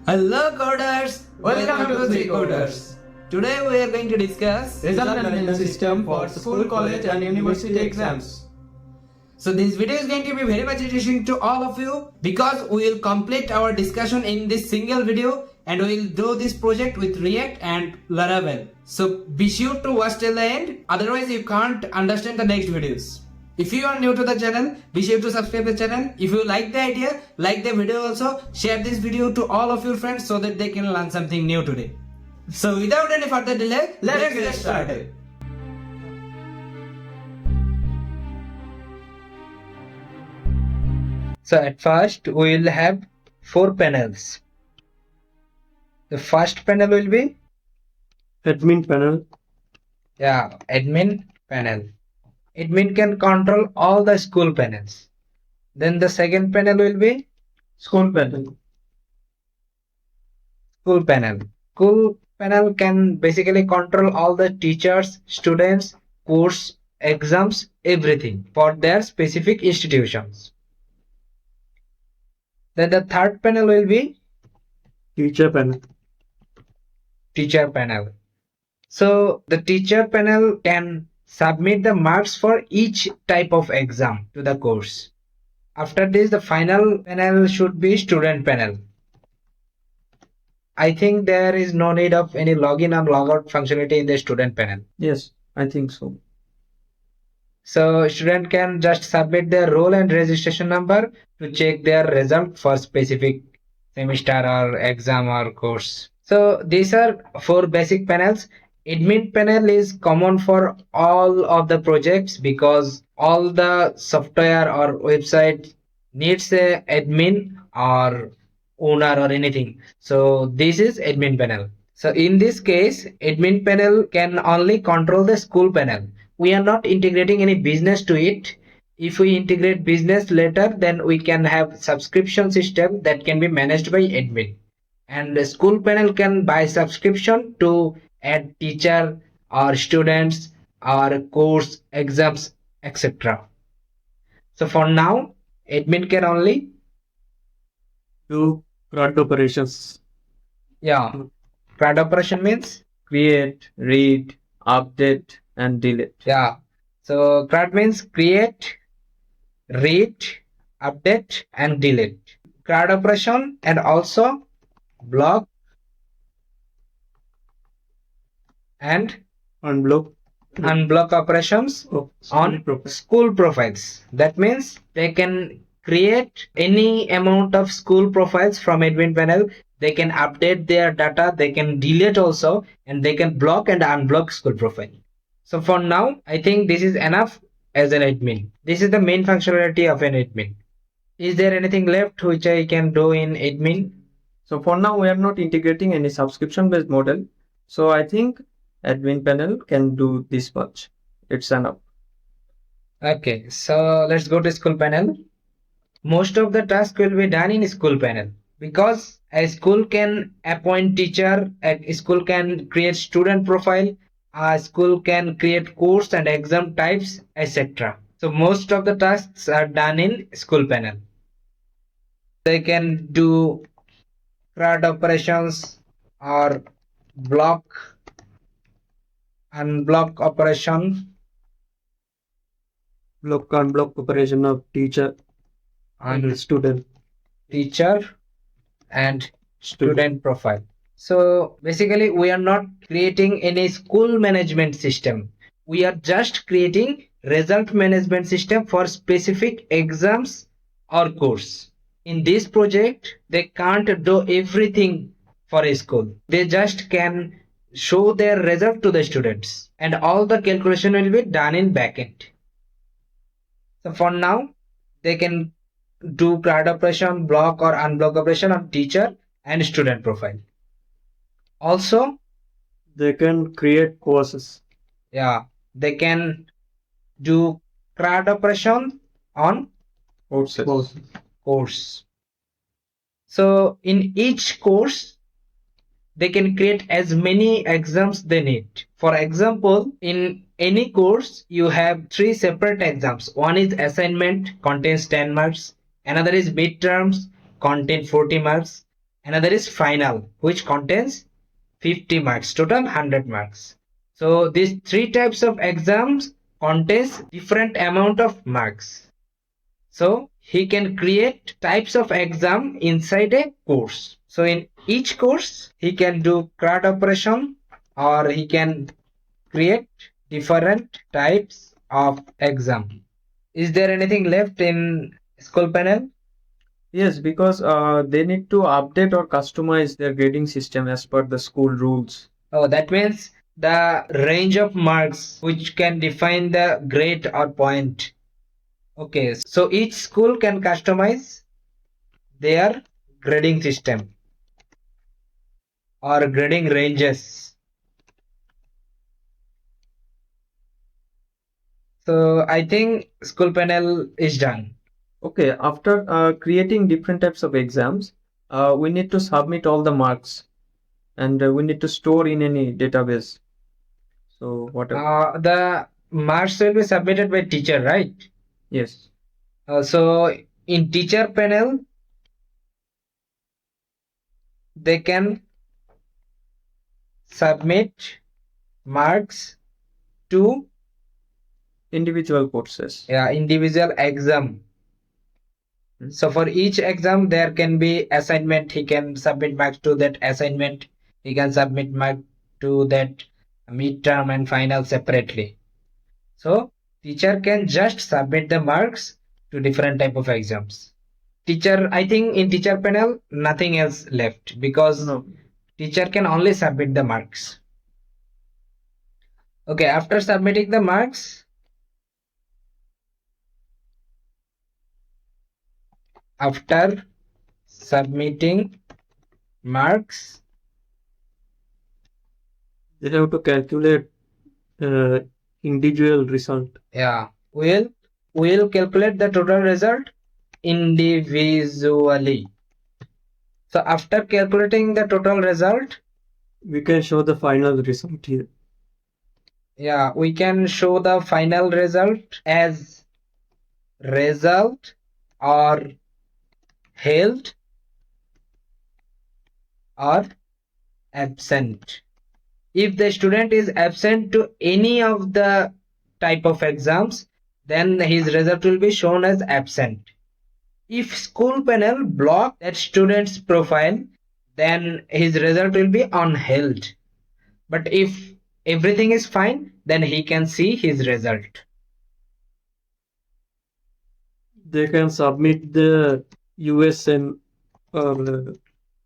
Hello coders! Welcome to the Coders. Today we are going to discuss Result management system for school, college and university exams. So this video is going to be very much interesting to all of you because we will complete our discussion in this single video and we will do this project with React and Laravel. So be sure to watch till the end, otherwise you can't understand the next videos. If you are new to the channel, be sure to subscribe the channel. If you like the idea, like the video also, share this video to all of your friends so that they can learn something new today. So without any further delay, let's get started. So at first we will have 4 panels. The first panel will be Admin panel. Admin panel. Admin can control all the school panels. Then the second panel will be School panel. school panel. School panel can basically control all the teachers, students, course, exams, everything for their specific institutions. Then the third panel will be Teacher panel. teacher panel. So the teacher panel can submit the marks for each type of exam to the course. After this, the final panel should be student panel. I think there is no need of any login and logout functionality in the student panel. Yes, I think so. So student can just submit their roll and registration number to check their result for specific semester or exam or course. So these are 4 basic panels. Admin panel is common for all of the projects because all the software or website needs a admin or owner or anything. So this is admin panel. So in this case, admin panel can only control the school panel. We are not integrating any business to it. If we integrate business later, then we can have subscription system that can be managed by admin. And the school panel can buy subscription to add teacher or students or course, exams, etc. So for now, admin can only Do CRUD operations. CRUD operation means Create, read, update and delete. So CRUD means create, read, update and delete. CRUD operation and also block and unblock operations on school profiles. That means they can create any amount of school profiles from admin panel. They can update their data, they can delete also, and they can block and unblock school profile. So for now, I think this is enough as an admin. This is the main functionality of an admin. Is there anything left which I can do in admin? So for now we are not integrating any subscription based model. So I think admin panel can do this much. It's enough. Okay, so let's go to school panel. Most of the task will be done in school panel because a school can appoint teacher, a school can create student profile, a school can create course and exam types, etc. So most of the tasks are done in school panel. They can do CRUD operations or block, unblock operation, Block unblock operation of teacher and student. teacher and student profile. So basically we are not creating any school management system. We are just creating result management system for specific exams or course. In this project, they can't do everything for a school. They just can show their result to the students and all the calculation will be done in backend. So for now, they can do CRUD operation, block or unblock operation on teacher and student profile. Also, They can create courses. they can do CRUD operation on course. So in each course, they can create as many exams they need. For example, in any course, you have 3 separate exams. One is assignment, contains 10 marks. Another is midterms, contain 40 marks. Another is final, which contains 50 marks, total 100 marks. So these three types of exams contains different amount of marks. So he can create types of exam inside a course. So in each course, he can do CRUD operation, or he can create different types of exam. Is there anything left in school panel? Yes, because they need to update or customize their grading system as per the school rules. Oh, that means the range of marks which can define the grade or point. Okay, so each school can customize their grading system or grading ranges. So I think school panel is done. Okay, after creating different types of exams, we need to submit all the marks and we need to store in any database. So whatever. The marks will be submitted by teacher, right? Yes. So in teacher panel, they can submit marks to Individual courses. individual exam. So for each exam, there can be assignment. He can submit marks to that assignment. He can submit mark to that midterm and final separately. So teacher can just submit the marks to different type of exams. Teacher, I think in teacher panel, nothing else left because No. teacher can only submit the marks. Okay, after submitting the marks, after submitting marks, They have to calculate individual result. yeah, we'll calculate the total result individually. So after calculating the total result, We can show the final result here. yeah, we can show the final result as result or held or absent. If the student is absent to any of the type of exams, then his result will be shown as absent. If school panel block that student's profile, then his result will be on held. But if everything is fine, then he can see his result. They can submit the USN or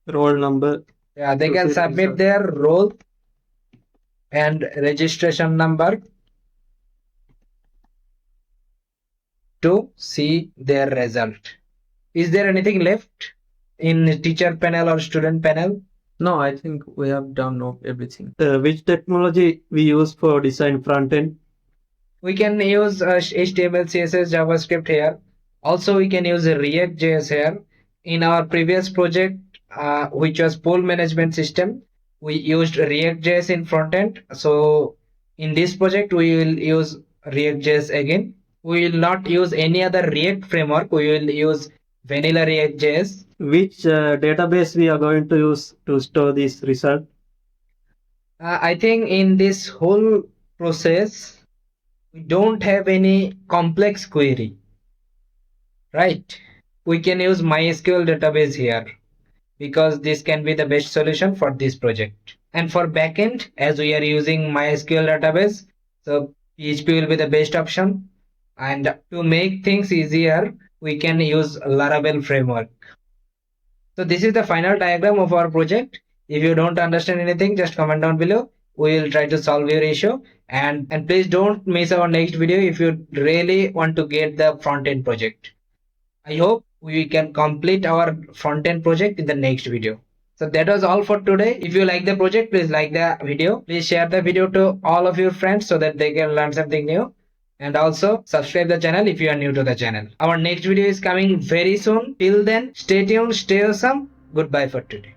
roll number. Yeah, they to can see the submit result. their roll and registration number to see their result. Is there anything left in teacher panel or student panel? No, I think we have done everything. Which technology we use for design front end? We can use HTML, CSS, JavaScript here. Also, we can use React.js here. In our previous project, which was pool management system, we used React.js in front end. So in this project, we will use React.js again. We will not use any other React framework. We will use vanilla React.js. Which database we are going to use to store this result? I think in this whole process, we don't have any complex query, right? We can use MySQL database here because this can be the best solution for this project. And for backend, as we are using MySQL database, so PHP will be the best option. And to make things easier, we can use Laravel framework. So this is the final diagram of our project. If you don't understand anything, just comment down below. We will try to solve your issue. And please don't miss our next video if you really want to get the front end project. I hope we can complete our front end project in the next video. So that was all for today. If you like the project, please like the video. Please share the video to all of your friends so that they can learn something new. And also subscribe the channel if you are new to the channel. Our next video is coming very soon. Till then, stay tuned, stay awesome. Goodbye for today.